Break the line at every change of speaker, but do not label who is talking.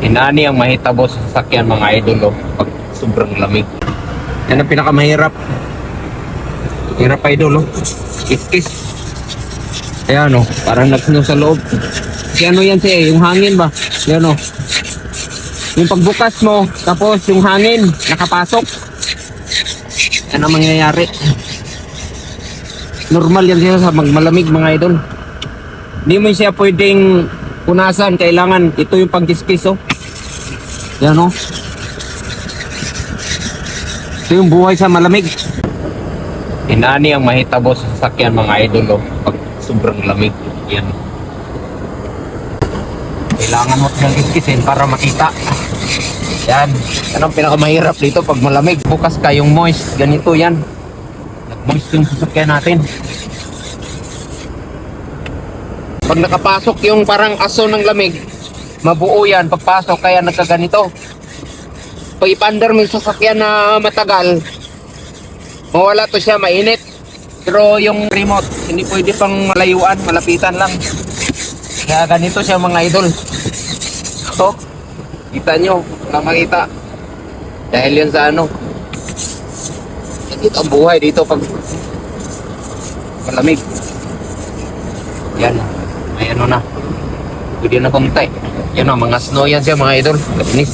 Inani ang mahitabo sa sasakyan mga idol pag sobrang lamig. Yan ang pinakamahirap. Hirap idol Kiss-kiss. Ayan parang nagsunog sa loob. Kasi ano yan siya yung hangin ba? Yan yung pagbukas mo, tapos yung hangin nakapasok. Yan ang mangyayari. Normal yan siya sa malamig mga idol. Hindi mo siya pwedeng punasan, kailangan ito yung pagkiskis yan ito yung buhay sa malamig. Inani ang mahitabo sa sasakyan mga idol pag sobrang lamig. Yan kailangan mo siyang kiskisin para makita. Yan ang pinakamahirap dito pag malamig. Bukas kayong moist, ganito yan. Moist yung sasakyan natin. Pag nakapasok yung parang aso ng lamig, mabuo yan pagpasok, kaya nagkaganito. Pag ipandar mo yung sasakyan na matagal, mawala to siya, mainit. Pero yung remote, hindi pwede pang malayuan, malapitan lang. Kaya ganito siya mga idol. So, kita nyo, na makita. Dahil yan sa dito ang buhay dito pag malamig. Yan, may na. Pwede na kuntay. Yan mga snow yan siya mga idol. Kapinis.